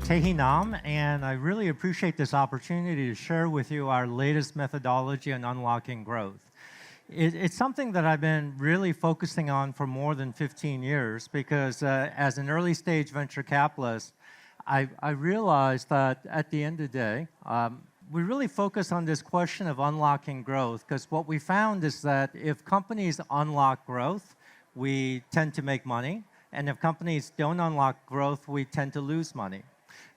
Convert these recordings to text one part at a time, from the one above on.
Tae Hea Nahm, and I really appreciate this opportunity to share with you our latest methodology on unlocking growth. It's something that I've been really focusing on for more than 15 years because as an early stage venture capitalist, I realized that at the end of the day, we really focus on this question of unlocking growth because what we found is that if companies unlock growth, we tend to make money, and if companies don't unlock growth, we tend to lose money.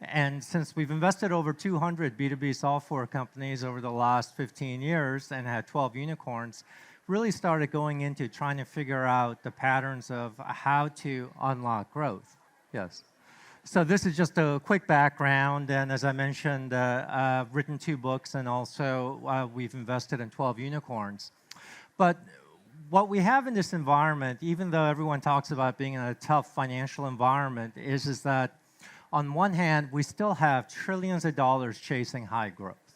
And since we've invested over 200 B2B software companies over the last 15 years and had 12 unicorns, really started going into trying to figure out the patterns of how to unlock growth. Yes. So this is just a quick background, and as I mentioned, I've written 2 books, and also we've invested in 12 unicorns. But what we have in this environment, even though everyone talks about being in a tough financial environment, is that on one hand, we still have trillions of dollars chasing high growth.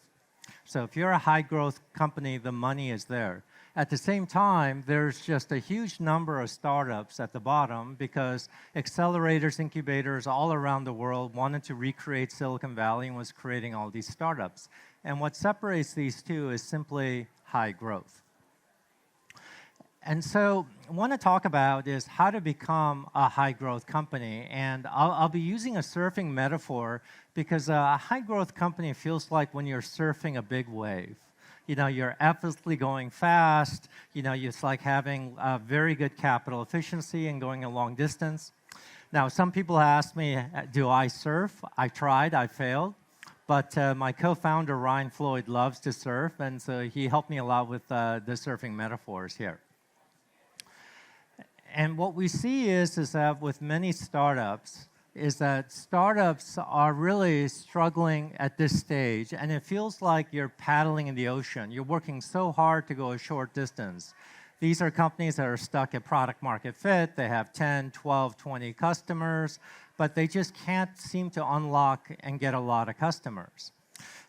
So if you're a high growth company, the money is there. At the same time, there's just a huge number of startups at the bottom because accelerators, incubators all around the world wanted to recreate Silicon Valley and was creating all these startups. And what separates these two is simply high growth. And so I want to talk about is how to become a high-growth company. And I'll be using a surfing metaphor because a high-growth company feels like when you're surfing a big wave. You know, you're effortlessly going fast. You know, it's like having very good capital efficiency and going a long distance. Now, some people ask me, do I surf? I tried, I failed. But my co-founder, Ryan Floyd, loves to surf, and so he helped me a lot with the surfing metaphors here. And what we see is that with many startups, is that startups are really struggling at this stage, and it feels like you're paddling in the ocean. You're working so hard to go a short distance. These are companies that are stuck at product market fit. They have 10, 12, 20 customers, but they just can't seem to unlock and get a lot of customers.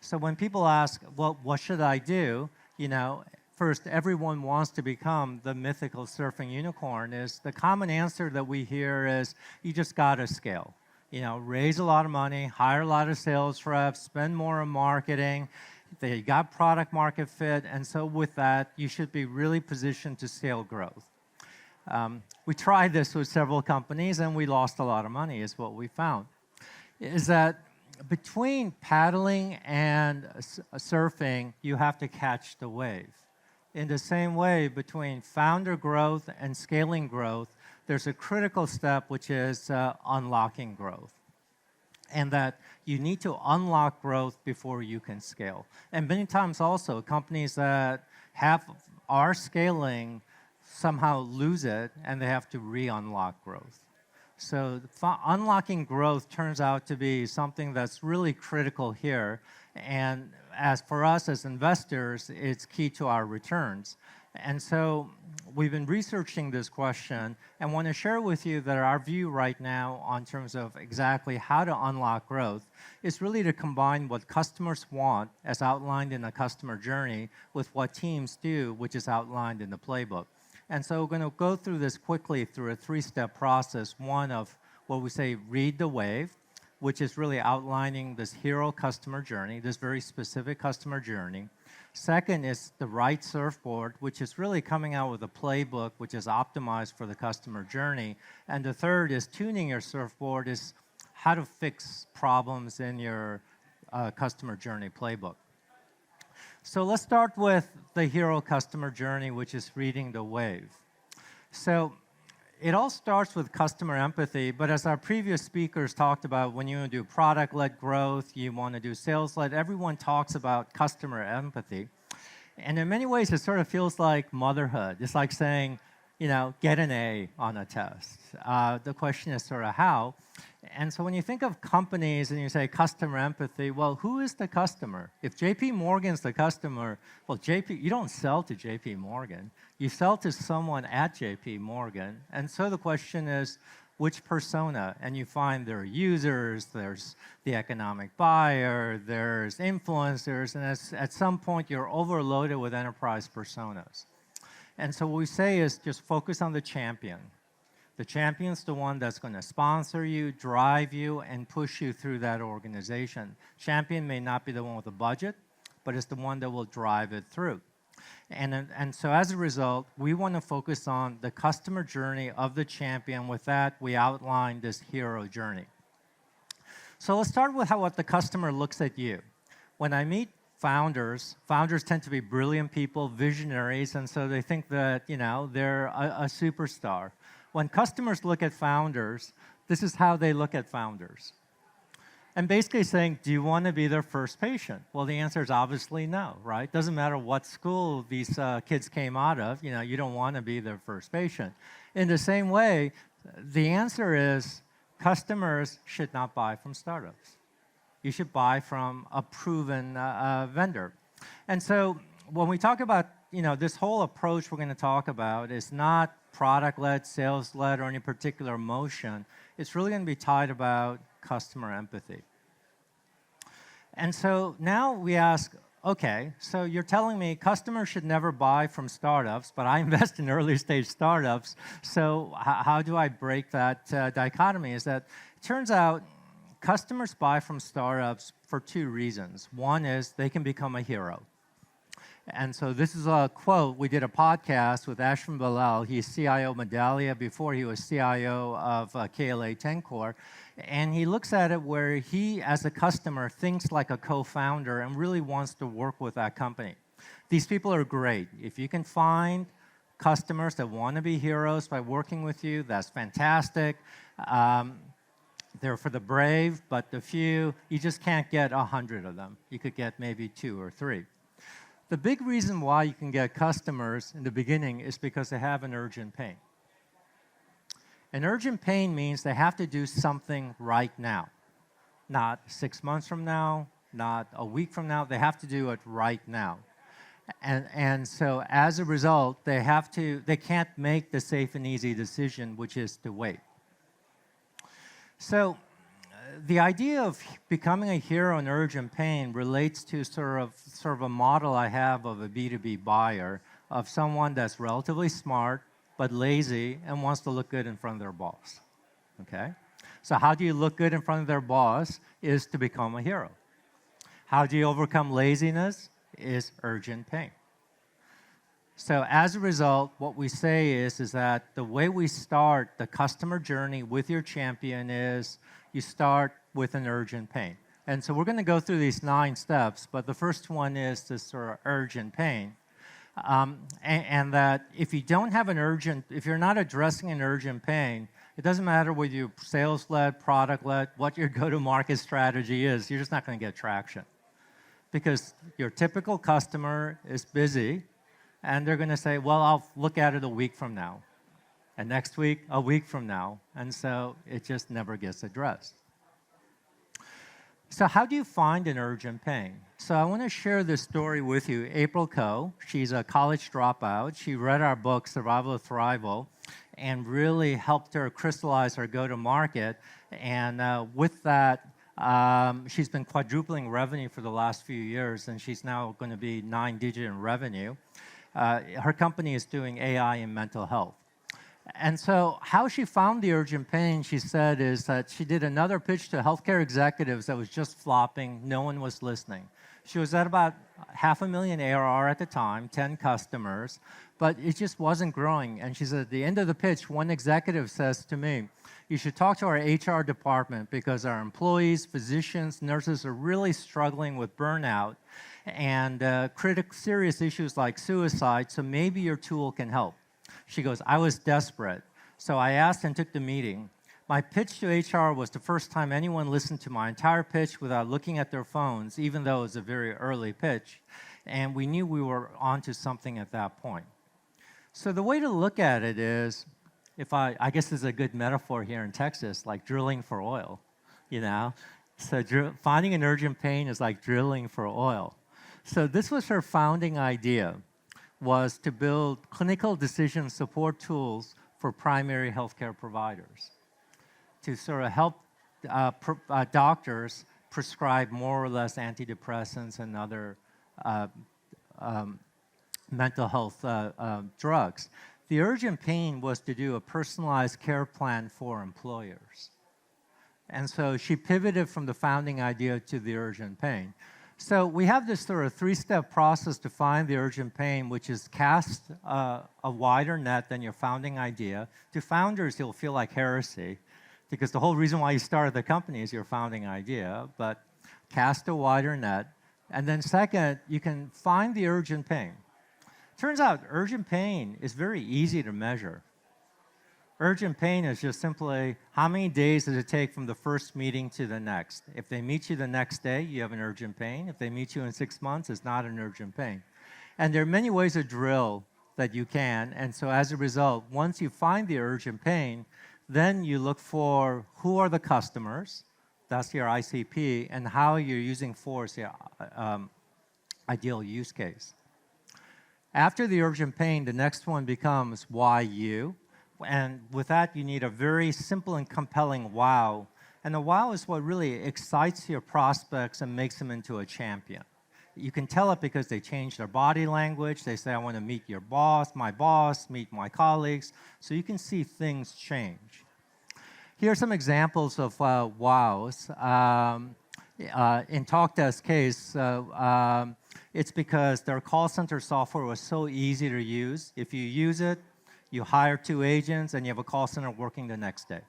So when people ask, well, what should I do? You know, first, everyone wants to become the mythical surfing unicorn. Is the common answer that we hear is you just got to scale. You know, raise a lot of money, hire a lot of sales reps, spend more on marketing. They got product market fit, and so with that, you should be really positioned to scale growth. We tried this with several companies, and we lost a lot of money, is what we found. Is that between paddling and surfing, you have to catch the wave. In the same way, between founder growth and scaling growth, there's a critical step, which is unlocking growth. And that you need to unlock growth before you can scale. And many times also, companies that are scaling somehow lose it, and they have to re-unlock growth. So unlocking growth turns out to be something that's really critical here. And as for us as investors, it's key to our returns. And so we've been researching this question and want to share with you that our view right now on terms of exactly how to unlock growth is really to combine what customers want as outlined in the customer journey with what teams do, which is outlined in the playbook. And so we're going to go through this quickly through a 3-step process. One of what we say, read the wave, which is really outlining this hero customer journey, this very specific customer journey. Second is the right surfboard, which is really coming out with a playbook which is optimized for the customer journey. And the third is tuning your surfboard, is how to fix problems in your customer journey playbook. So let's start with the hero customer journey, which is reading the wave. So it all starts with customer empathy, but as our previous speakers talked about, when you do product-led growth, you want to do sales-led, everyone talks about customer empathy. And in many ways, it sort of feels like motherhood. It's like saying, you know, get an A on a test. The question is sort of how. And so when you think of companies and you say customer empathy, well, who is the customer? If JP Morgan's the customer, well, you don't sell to JP Morgan. You sell to someone at JP Morgan. And so the question is, which persona? And you find there are users, there's the economic buyer, there's influencers, and at some point you're overloaded with enterprise personas. And so what we say is just focus on the champion. The champion's the one that's going to sponsor you, drive you, and push you through that organization. Champion may not be the one with the budget, but it's the one that will drive it through. And so as a result, we want to focus on the customer journey of the champion. With that, we outline this hero journey. So let's start with what the customer looks at you. When I meet founders tend to be brilliant people, visionaries, and so they think that, they're a superstar. When customers look at founders, this is how they look at founders. And basically saying, do you want to be their first patient? Well, the answer is obviously no, right? Doesn't matter what school these kids came out of, you don't want to be their first patient. In the same way, the answer is customers should not buy from startups. You should buy from a proven vendor. And so when we talk about, this whole approach we're going to talk about is not product-led, sales-led, or any particular motion. It's really going to be tied about customer empathy. And so now we ask, okay, so you're telling me customers should never buy from startups, but I invest in early-stage startups, so how do I break that dichotomy? Is that it turns out customers buy from startups for two reasons. One is they can become a hero. And so this is a quote. We did a podcast with Ashwin Bilal. He's CIO Medallia before he was CIO of KLA-Tencor. And he looks at it where he, as a customer, thinks like a co-founder and really wants to work with that company. These people are great. If you can find customers that want to be heroes by working with you, that's fantastic. They're for the brave, but the few, you just can't get 100 of them. You could get maybe 2 or 3. The big reason why you can get customers in the beginning is because they have an urgent pain. An urgent pain means they have to do something right now. Not 6 months from now, not a week from now. They have to do it right now. And so as a result, they can't make the safe and easy decision, which is to wait. So the idea of becoming a hero in urgent pain relates to sort of a model I have of a B2B buyer, of someone that's relatively smart but lazy and wants to look good in front of their boss. Okay? So how do you look good in front of their boss is to become a hero. How do you overcome laziness is urgent pain. So as a result, what we say is that the way we start the customer journey with your champion is you start with an urgent pain. And so we're going to go through these 9 steps, but the first one is this sort of urgent pain. And that if you don't have if you're not addressing an urgent pain, it doesn't matter whether you're sales-led, product-led, what your go-to-market strategy is, you're just not going to get traction. Because your typical customer is busy, and they're going to say, well, I'll look at it a week from now. And next week, a week from now. And so it just never gets addressed. So how do you find an urgent pain? So I want to share this story with you. April Ko, she's a college dropout. She read our book, Survival to Thrival, and really helped her crystallize her go-to-market. And with that, she's been quadrupling revenue for the last few years, and she's now going to be 9-digit in revenue. Her company is doing AI in mental health. And so how she found the urgent pain, she said, is that she did another pitch to healthcare executives that was just flopping. No one was listening. She was at about $500,000 ARR at the time, 10 customers, but it just wasn't growing. And she said, at the end of the pitch, one executive says to me, you should talk to our HR department because our employees, physicians, nurses are really struggling with burnout and serious issues like suicide, so maybe your tool can help. She goes, I was desperate, so I asked and took the meeting. My pitch to HR was the first time anyone listened to my entire pitch without looking at their phones, even though it was a very early pitch, and we knew we were onto something at that point. So the way to look at it is, I guess this is a good metaphor here in Texas, like drilling for oil, So finding an urgent pain is like drilling for oil. So this was her founding idea, was to build clinical decision support tools for primary healthcare providers to sort of help doctors prescribe more or less antidepressants and other mental health drugs. The urgent pain was to do a personalized care plan for employers. And so she pivoted from the founding idea to the urgent pain. So we have this sort of three-step process to find the urgent pain, which is cast a wider net than your founding idea. To founders, it'll feel like heresy, because the whole reason why you started the company is your founding idea, but cast a wider net. And then second, you can find the urgent pain. Turns out urgent pain is very easy to measure. Urgent pain is just simply how many days does it take from the first meeting to the next. If they meet you the next day, you have an urgent pain. If they meet you in 6 months, it's not an urgent pain. And there are many ways to drill that you can. And so as a result, once you find the urgent pain, then you look for who are the customers, that's your ICP, and how you're using force, your ideal use case. After the urgent pain, the next one becomes why you. And with that, you need a very simple and compelling wow. And the wow is what really excites your prospects and makes them into a champion. You can tell it because they change their body language. They say, I want to meet your boss, meet my colleagues. So you can see things change. Here are some examples of wows. In TalkDesk's case, it's because their call center software was so easy to use. If you use it, you hire 2 agents, and you have a call center working the next day.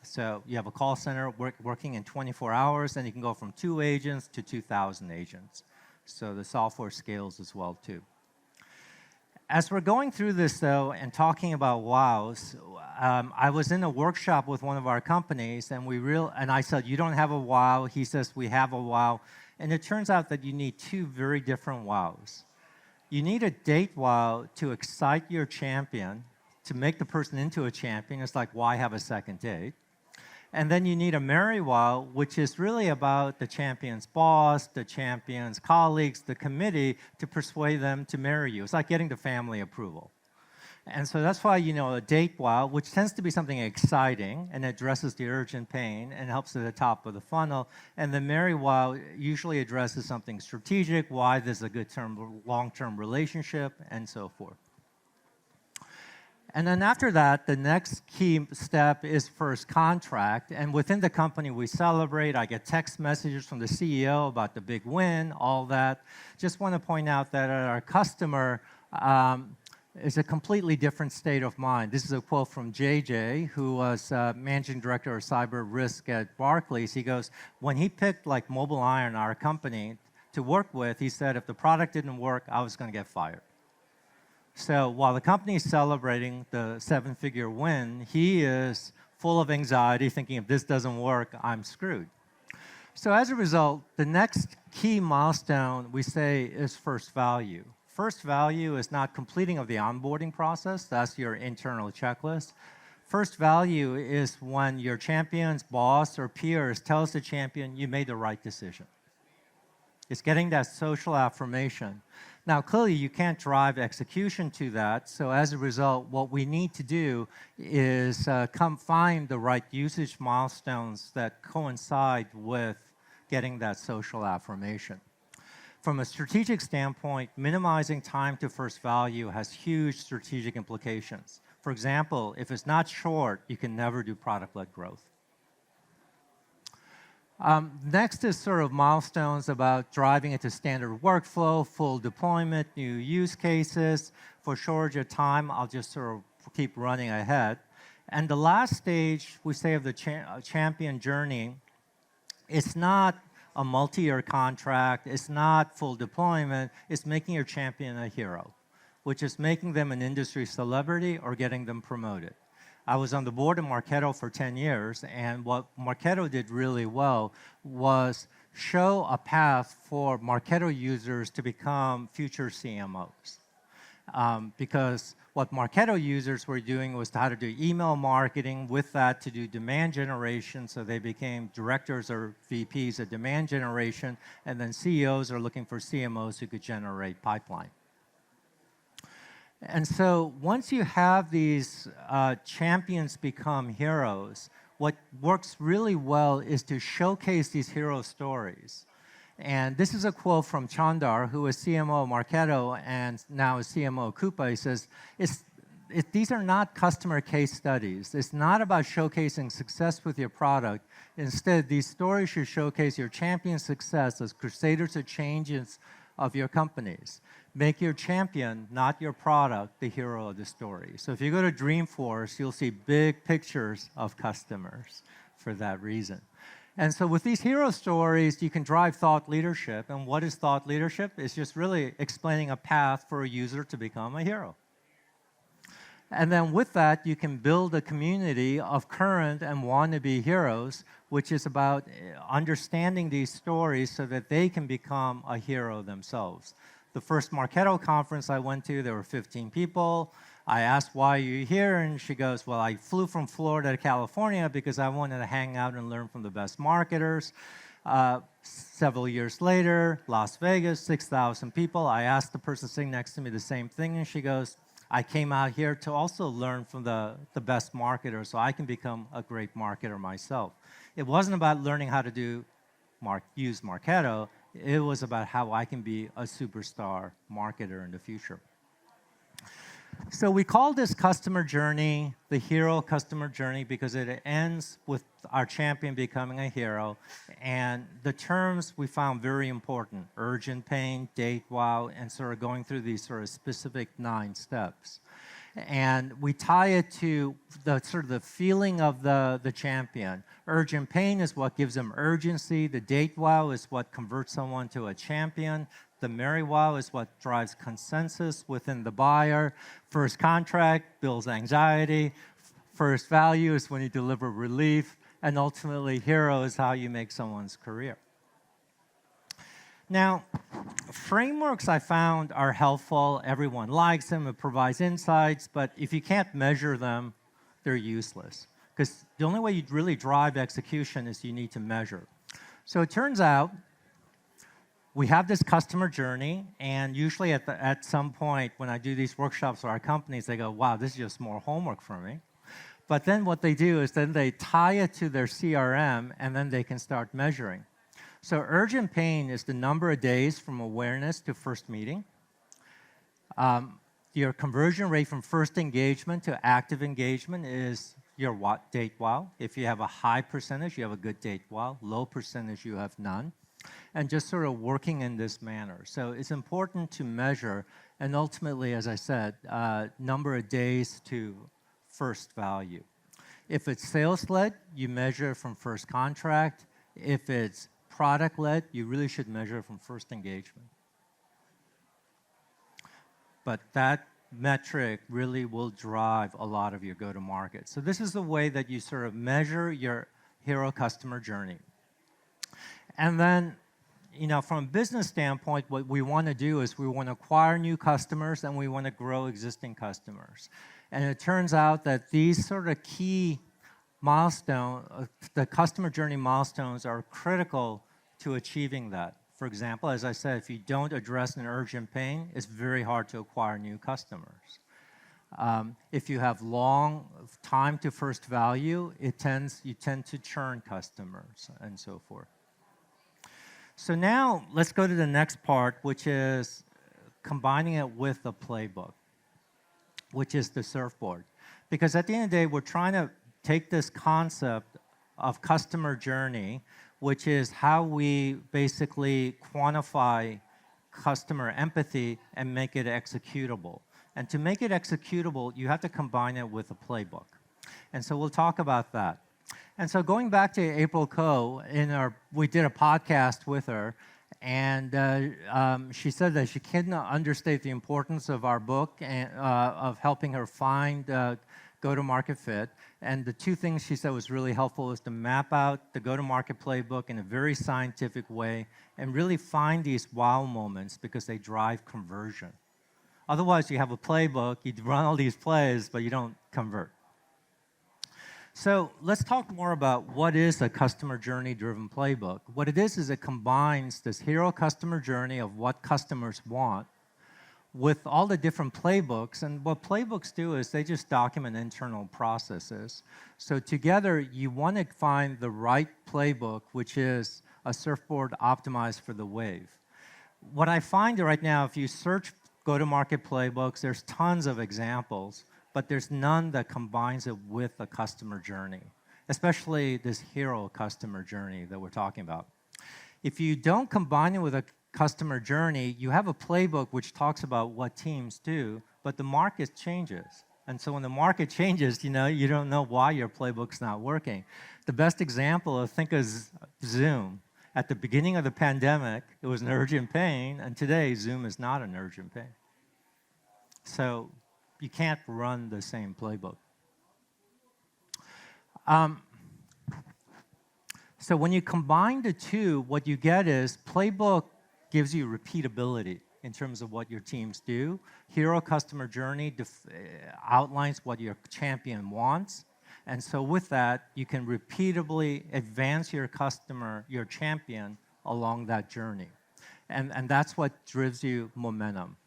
So you have a call center working in 24 hours, and you can go from 2 agents to 2,000 agents. So the software scales as well, too. As we're going through this, though, and talking about wows, I was in a workshop with one of our companies, and I said, you don't have a wow. He says, we have a wow. And it turns out that you need 2 very different wows. You need a date wow to excite your champion, to make the person into a champion. It's like, why have a second date? And then you need a marry wow, which is really about the champion's boss, the champion's colleagues, the committee, to persuade them to marry you. It's like getting the family approval. And so that's why, a date wow, which tends to be something exciting and addresses the urgent pain and helps at the top of the funnel. And the marry wow usually addresses something strategic, why this is a good long-term relationship, and so forth. And then after that, the next key step is first contract. And within the company, we celebrate. I get text messages from the CEO about the big win, all that. Just want to point out that our customer is a completely different state of mind. This is a quote from JJ, who was managing director of cyber risk at Barclays. He goes, when he picked like Mobile Iron, our company, to work with, he said, if the product didn't work, I was going to get fired. So while the company is celebrating the 7-figure win, he is full of anxiety, thinking if this doesn't work, I'm screwed. So as a result, the next key milestone we say is first value. First value is not completing of the onboarding process. That's your internal checklist. First value is when your champion's boss or peers tells the champion you made the right decision. It's getting that social affirmation. Now, clearly, you can't drive execution to that. So as a result, what we need to do is find the right usage milestones that coincide with getting that social affirmation. From a strategic standpoint, minimizing time to first value has huge strategic implications. For example, if it's not short, you can never do product-led growth. Next is sort of milestones about driving it to standard workflow, full deployment, new use cases. For shortage of time, I'll just sort of keep running ahead. And the last stage, we say, of the champion journey, it's not a multi-year contract, it's not full deployment, it's making your champion a hero, which is making them an industry celebrity or getting them promoted. I was on the board of Marketo for 10 years, and what Marketo did really well was show a path for Marketo users to become future CMOs. Because what Marketo users were doing was how to do email marketing, with that to do demand generation, so they became directors or VPs of demand generation, and then CEOs are looking for CMOs who could generate pipeline. And so once you have these champions become heroes, what works really well is to showcase these hero stories. And this is a quote from Chandar, who was CMO of Marketo and now is CMO of Coupa. He says, these are not customer case studies. It's not about showcasing success with your product. Instead, these stories should showcase your champion success as crusaders of changes of your companies. Make your champion, not your product, the hero of the story. So if you go to Dreamforce, you'll see big pictures of customers for that reason. And so with these hero stories, you can drive thought leadership. And what is thought leadership? It's just really explaining a path for a user to become a hero. And then with that, you can build a community of current and wannabe heroes, which is about understanding these stories so that they can become a hero themselves. The first Marketo conference I went to, there were 15 people. I asked, why are you here? And she goes, well, I flew from Florida to California because I wanted to hang out and learn from the best marketers. Several years later, Las Vegas, 6,000 people. I asked the person sitting next to me the same thing, and she goes, I came out here to also learn from the best marketers so I can become a great marketer myself. It wasn't about learning how to use Marketo. It was about how I can be a superstar marketer in the future. So we call this customer journey the hero customer journey because it ends with our champion becoming a hero. And the terms we found very important: urgent pain, date wow, and sort of going through these sort of specific 9 steps. And we tie it to the sort of the feeling of the champion. Urgent pain is what gives them urgency. The date wow is what converts someone to a champion. The merry wow is what drives consensus within the buyer. First contract builds anxiety. First value is when you deliver relief. And ultimately, hero is how you make someone's career. Now, frameworks I found are helpful. Everyone likes them. It provides insights. But if you can't measure them, they're useless. Because the only way you really drive execution is you need to measure. So it turns out we have this customer journey, and usually at some point when I do these workshops for our companies, they go, wow, this is just more homework for me. But then what they do is then they tie it to their CRM, and then they can start measuring. So urgent pain is the number of days from awareness to first meeting. Your conversion rate from first engagement to active engagement is your date wow. If you have a high percentage, you have a good date wow. Low percentage, you have none. And just sort of working in this manner. So it's important to measure, and ultimately, as I said, number of days to first value. If it's sales-led, you measure from first contract. If it's product-led, you really should measure from first engagement. But that metric really will drive a lot of your go-to-market. So this is the way that you sort of measure your hero customer journey. And then, from a business standpoint, what we want to do is we want to acquire new customers and we want to grow existing customers. And it turns out that these sort of key milestones, the customer journey milestones, are critical to achieving that. For example, as I said, if you don't address an urgent pain, it's very hard to acquire new customers. If you have long time to first value, you tend to churn customers and so forth. So now let's go to the next part, which is combining it with a playbook, which is the surfboard. Because at the end of the day, we're trying to take this concept of customer journey, which is how we basically quantify customer empathy and make it executable. And to make it executable, you have to combine it with a playbook. And so we'll talk about that. And so going back to April Ko, we did a podcast with her, and she said that she couldn't understate the importance of our book and of helping her find go-to-market fit. And the 2 things she said was really helpful was to map out the go-to-market playbook in a very scientific way and really find these wow moments because they drive conversion. Otherwise, you have a playbook, you run all these plays, but you don't convert. So let's talk more about what is a customer journey-driven playbook. What it is it combines this hero customer journey of what customers want with all the different playbooks. And what playbooks do is they just document internal processes. So together, you want to find the right playbook, which is a surfboard optimized for the wave. What I find right now, if you search go-to-market playbooks, there's tons of examples. but there's none that combines it with a customer journey, especially this hero customer journey that we're talking about. If you don't combine it with a customer journey, you have a playbook which talks about what teams do, but the market changes. And so when the market changes, you don't know why your playbook's not working. The best example, think of Zoom. At the beginning of the pandemic, it was an urgent pain, and today Zoom is not an urgent pain. So you can't run the same playbook. So when you combine the two, what you get is playbook gives you repeatability in terms of what your teams do. Hero customer journey outlines what your champion wants. And so with that, you can repeatably advance your customer, your champion, along that journey. And that's what drives you momentum.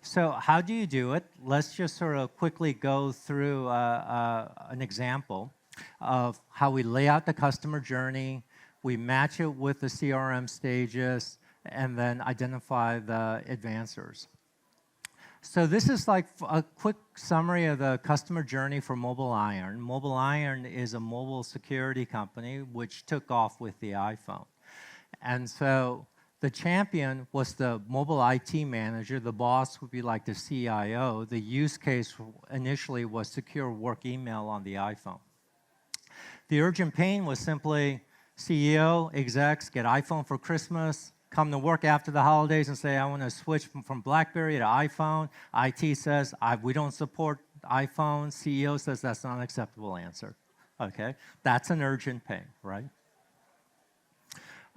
So how do you do it? Let's just sort of quickly go through an example of how we lay out the customer journey, we match it with the CRM stages, and then identify the advancers. So this is like a quick summary of the customer journey for Mobile Iron. Mobile Iron is a mobile security company which took off with the iPhone. And so the champion was the mobile IT manager. The boss would be like the CIO. The use case initially was secure work email on the iPhone. The urgent pain was simply CEO, execs, get iPhone for Christmas, come to work after the holidays and say, I want to switch from BlackBerry to iPhone. IT says, we don't support iPhone. CEO says, that's not an acceptable answer. Okay, that's an urgent pain, right?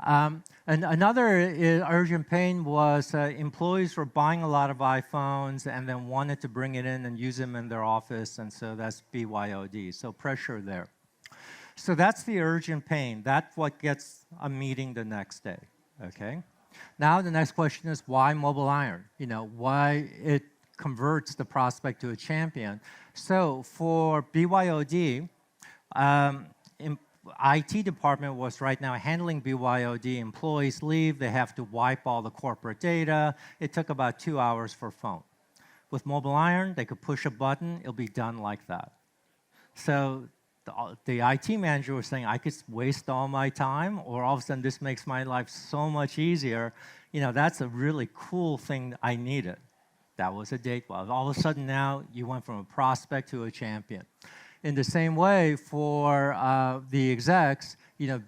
And another urgent pain was employees were buying a lot of iPhones and then wanted to bring it in and use them in their office, and so that's BYOD, so pressure there. So that's the urgent pain. That's what gets a meeting the next day, okay? Now the next question is why Mobile Iron? Why it converts the prospect to a champion. So for BYOD, IT department was right now handling BYOD. Employees leave, they have to wipe all the corporate data. It took about 2 hours for phone. With Mobile Iron, they could push a button, it'll be done like that. So the IT manager was saying, I could waste all my time, or all of a sudden this makes my life so much easier. That's a really cool thing I needed. That was a date well. All of a sudden now, you went from a prospect to a champion. In the same way, for the execs,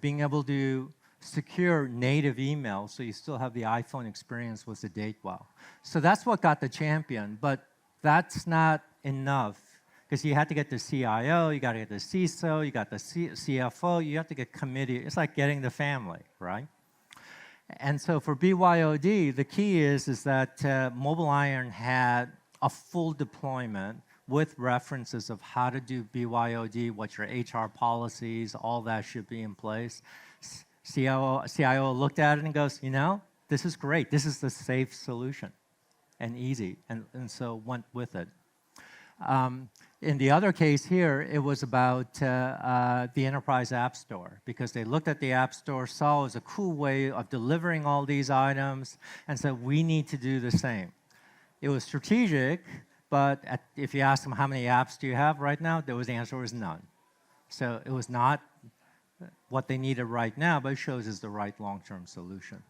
being able to secure native email, so you still have the iPhone experience, was a date well. So that's what got the champion, but that's not enough, because you had to get the CIO, you got to get the CISO, you got the CFO, you have to get committee. It's like getting the family, right? And so for BYOD, the key is that Mobile Iron had a full deployment with references of how to do BYOD, what your HR policies, all that should be in place. CIO looked at it and goes, this is great. This is the safe solution and easy, and so went with it. In the other case here, it was about the enterprise app store, because they looked at the app store, saw it was a cool way of delivering all these items, and said, we need to do the same. It was strategic, but if you ask them how many apps do you have right now, the answer was none. So it was not what they needed right now, but it shows is the right long-term solution.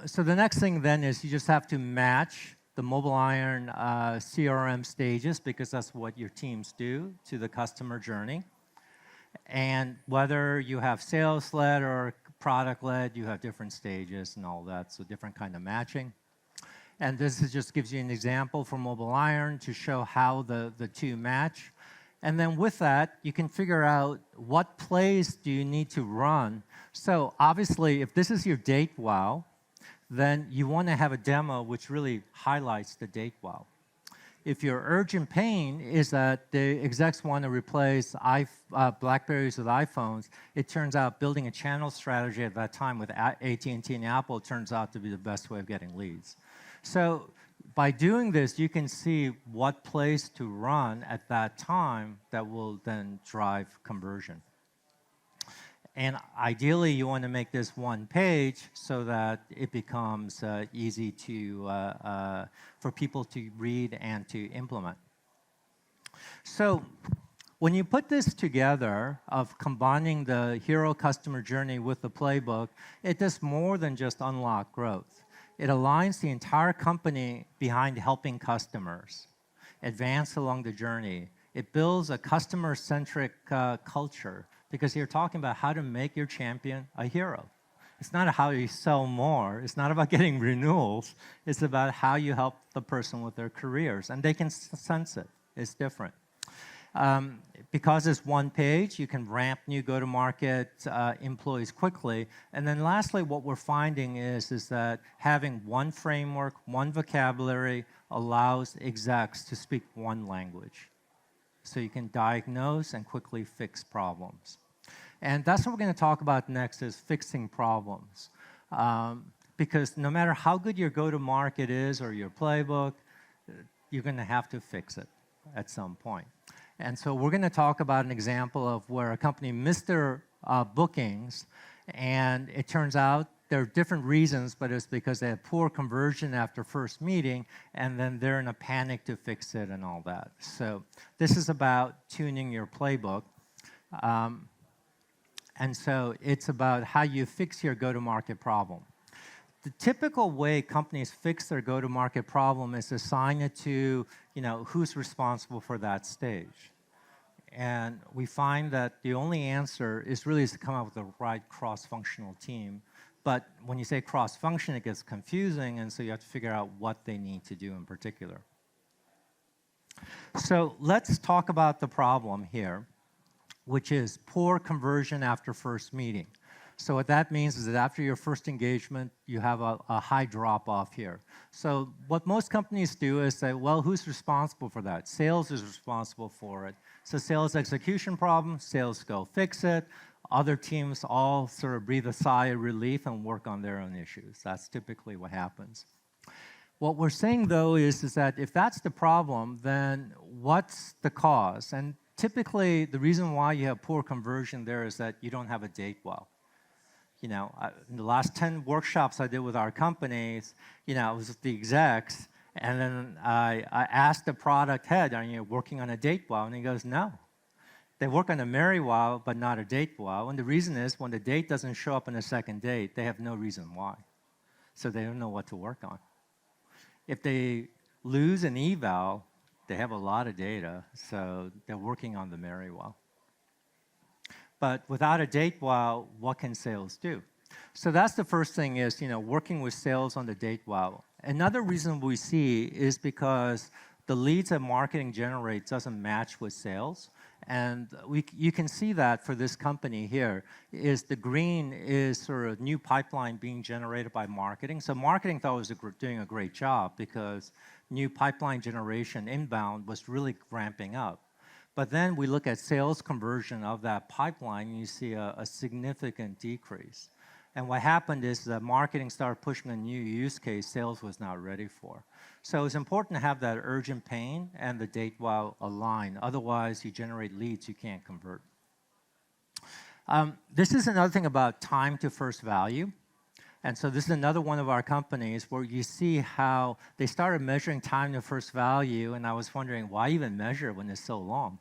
So the next thing then is you just have to match the Mobile Iron CRM stages, because that's what your teams do, to the customer journey. And whether you have sales-led or product-led, you have different stages and all that, so different kind of matching. And this just gives you an example for Mobile Iron to show how the two match. And then with that, you can figure out what plays do you need to run. So obviously, if this is your date wow, then you want to have a demo which really highlights the date wow. If your urgent pain is that the execs want to replace BlackBerries with iPhones, it turns out building a channel strategy at that time with AT&T and Apple turns out to be the best way of getting leads. So by doing this, you can see what plays to run at that time that will then drive conversion. And ideally, you want to make this one page so that it becomes easy for people to read and to implement. So when you put this together of combining the hero customer journey with the playbook, it does more than just unlock growth. It aligns the entire company behind helping customers advance along the journey. It builds a customer-centric culture because you're talking about how to make your champion a hero. It's not how you sell more. It's not about getting renewals. It's about how you help the person with their careers, and they can sense it. It's different. Because it's one page, you can ramp new go-to-market employees quickly. And then lastly, what we're finding is that having one framework, one vocabulary allows execs to speak one language. So you can diagnose and quickly fix problems. And that's what we're going to talk about next is fixing problems. Because no matter how good your go-to-market is or your playbook, you're going to have to fix it at some point. And so we're going to talk about an example of where a company missed their bookings, and it turns out there are different reasons, but it's because they had poor conversion after first meeting, and then they're in a panic to fix it and all that. So this is about tuning your playbook. And so it's about how you fix your go-to-market problem. The typical way companies fix their go-to-market problem is assign it to, who's responsible for that stage. And we find that the only answer is really to come up with the right cross-functional team. But when you say cross-function, it gets confusing, and so you have to figure out what they need to do in particular. So let's talk about the problem here, which is poor conversion after first meeting. So what that means is that after your first engagement, you have a high drop-off here. So what most companies do is say, well, who's responsible for that? Sales is responsible for it. So sales execution problem, sales go fix it. Other teams all sort of breathe a sigh of relief and work on their own issues. That's typically what happens. What we're saying, though, is that if that's the problem, then what's the cause? And typically, the reason why you have poor conversion there is that you don't have a date well. In the last 10 workshops I did with our companies, it was with the execs, and then I asked the product head, are you working on a date well? And he goes, no. They work on a marry well, but not a date well. And the reason is when the date doesn't show up on the second date, they have no reason why. So they don't know what to work on. If they lose an eval, they have a lot of data, so they're working on the marry well. But without a date well, what can sales do? So that's the first thing is, working with sales on the date well. Another reason we see is because the leads that marketing generates doesn't match with sales. And you can see that for this company here, is the green is sort of new pipeline being generated by marketing. So marketing thought was doing a great job because new pipeline generation inbound was really ramping up. But then we look at sales conversion of that pipeline, and you see a significant decrease. And what happened is that marketing started pushing a new use case sales was not ready for. So it's important to have that urgent pain and the date well aligned. Otherwise, you generate leads you can't convert. This is another thing about time to first value. And so this is another one of our companies where you see how they started measuring time to first value, and I was wondering, why even measure when it's so long?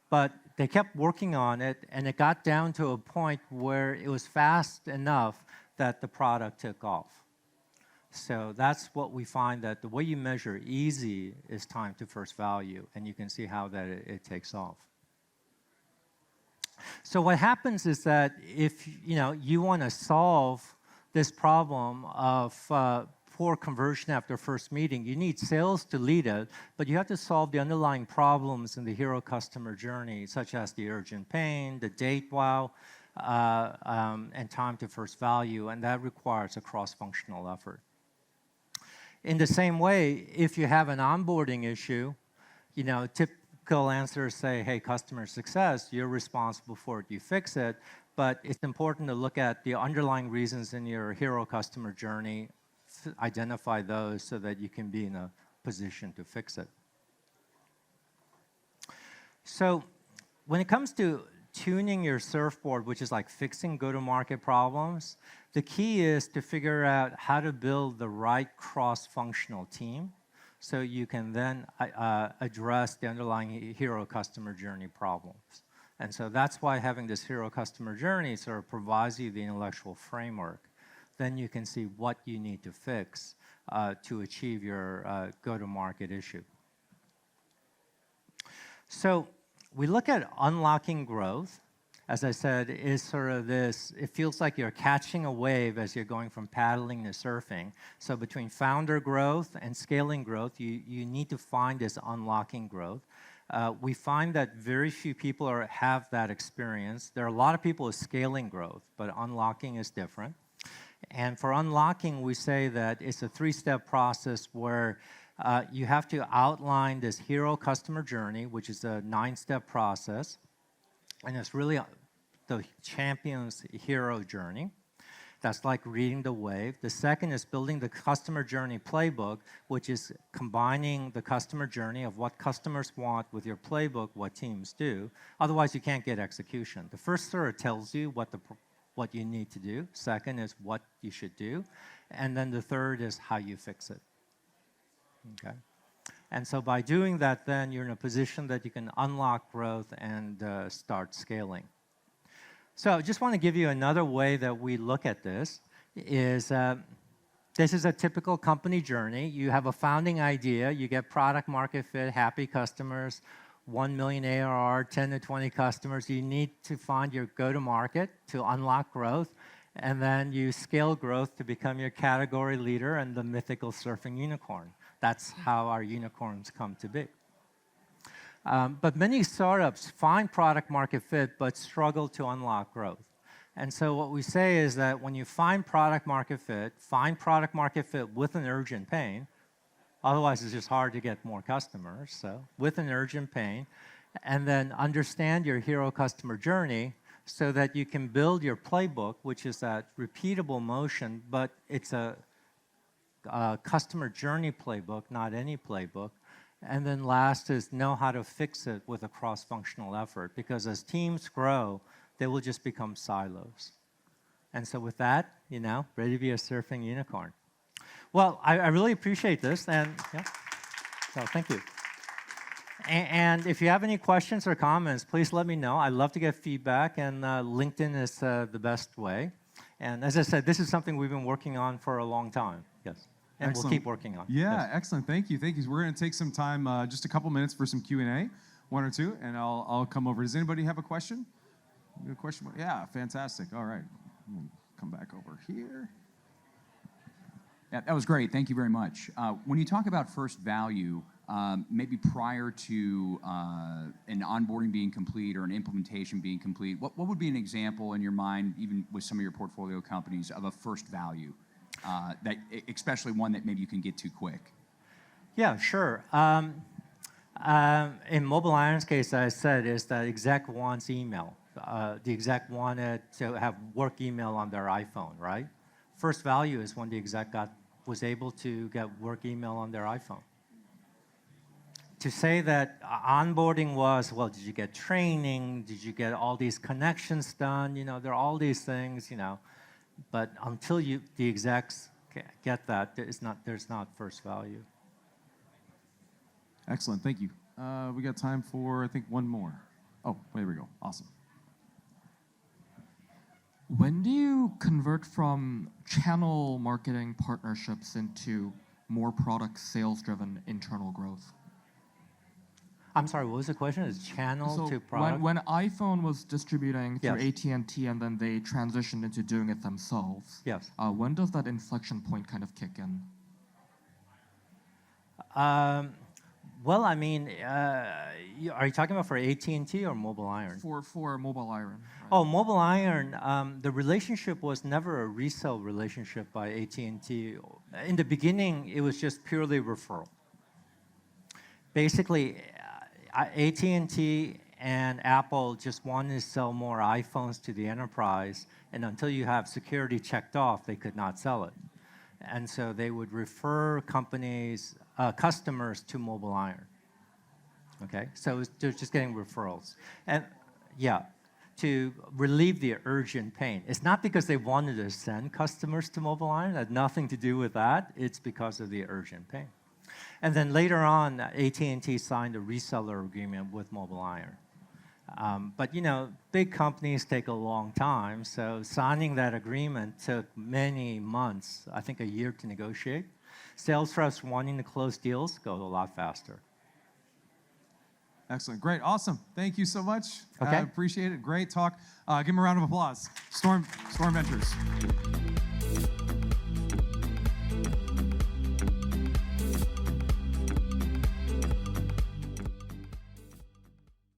But they kept working on it, and it got down to a point where it was fast enough that the product took off. So that's what we find, that the way you measure easy is time to first value, and you can see how that it takes off. So what happens is that if you want to solve this problem of poor conversion after first meeting, you need sales to lead it, but you have to solve the underlying problems in the hero customer journey, such as the urgent pain, the date wow, and time to first value, and that requires a cross-functional effort. In the same way, if you have an onboarding issue, typical answers say, hey, customer success, you're responsible for it, you fix it. But it's important to look at the underlying reasons in your hero customer journey, identify those so that you can be in a position to fix it. So when it comes to tuning your surfboard, which is like fixing go-to-market problems, the key is to figure out how to build the right cross-functional team so you can then address the underlying hero customer journey problems. And so that's why having this hero customer journey sort of provides you the intellectual framework. Then you can see what you need to fix to achieve your go-to-market issue. So we look at unlocking growth. As I said, is sort of this, it feels like you're catching a wave as you're going from paddling to surfing. So between founder growth and scaling growth, you need to find this unlocking growth. We find that very few people have that experience. There are a lot of people with scaling growth, but unlocking is different. And for unlocking, we say that it's a 3-step process where you have to outline this hero customer journey, which is a 9-step process. And it's really the champion's hero journey. That's like reading the wave. The second is building the customer journey playbook, which is combining the customer journey of what customers want with your playbook, what teams do. Otherwise, you can't get execution. The first sort of tells you what you need to do. Second is what you should do. And then the third is how you fix it. Okay. And so by doing that, then you're in a position that you can unlock growth and start scaling. So I just want to give you another way that we look at this. This is a typical company journey. You have a founding idea, you get product market fit, happy customers, 1 million ARR, 10 to 20 customers. You need to find your go-to-market to unlock growth, and then you scale growth to become your category leader and the mythical surfing unicorn. That's how our unicorns come to be. But many startups find product market fit but struggle to unlock growth. And so what we say is that when you find product market fit with an urgent pain, otherwise it's just hard to get more customers, so with an urgent pain, and then understand your hero customer journey so that you can build your playbook, which is that repeatable motion, but it's a customer journey playbook, not any playbook. And then last is know how to fix it with a cross-functional effort, because as teams grow, they will just become silos. And so with that, ready to be a surfing unicorn. Well, I really appreciate this, and yeah, so thank you. And if you have any questions or comments, please let me know. I love to get feedback, and LinkedIn is the best way. And as I said, this is something we've been working on for a long time. Yes. And excellent. We'll keep working on it. Yeah, yes. Excellent. Thank you. Thank you. We're going to take some time, just a couple minutes for some Q&A, 1 or 2, and I'll come over. Does anybody have a question? A question? Yeah, fantastic. All right. We'll come back over here. Yeah, that was great. Thank you very much. When you talk about first value, maybe prior to an onboarding being complete or an implementation being complete, what would be an example in your mind, even with some of your portfolio companies, of a first value, that especially one that maybe you can get to quick? Yeah, sure. In Mobile Iron's case, I said, is that exec wants email. The exec wanted to have work email on their iPhone, right? First value is when the exec was able to get work email on their iPhone. To say that onboarding was, well, did you get training? Did you get all these connections done? There are all these things, but until the execs get that, there's not first value. Excellent, thank you. We got time for, I think, one more. Oh, there we go, awesome. When do you convert from channel marketing partnerships into more product sales-driven internal growth? I'm sorry, what was the question? Is channel to product? When iPhone was distributing through AT&T and then they transitioned into doing it themselves, yes. When does that inflection point kind of kick in? Well, I mean, are you talking about for AT&T or Mobile Iron? For Mobile Iron. Right. Oh, Mobile Iron, the relationship was never a resale relationship by AT&T. In the beginning, it was just purely referral. Basically, AT&T and Apple just wanted to sell more iPhones to the enterprise, and until you have security checked off, they could not sell it. And so they would refer customers to Mobile Iron. Okay, so they're just getting referrals. And yeah, to relieve the urgent pain. It's not because they wanted to send customers to Mobile Iron. It had nothing to do with that. It's because of the urgent pain. And then later on, AT&T signed a reseller agreement with Mobile Iron. But big companies take a long time, so signing that agreement took many months, I think a year to negotiate. Sales reps wanting to close deals go a lot faster. Excellent. Great. Awesome. Thank you so much. Okay. I appreciate it. Great talk. Give them a round of applause. Storm Ventures.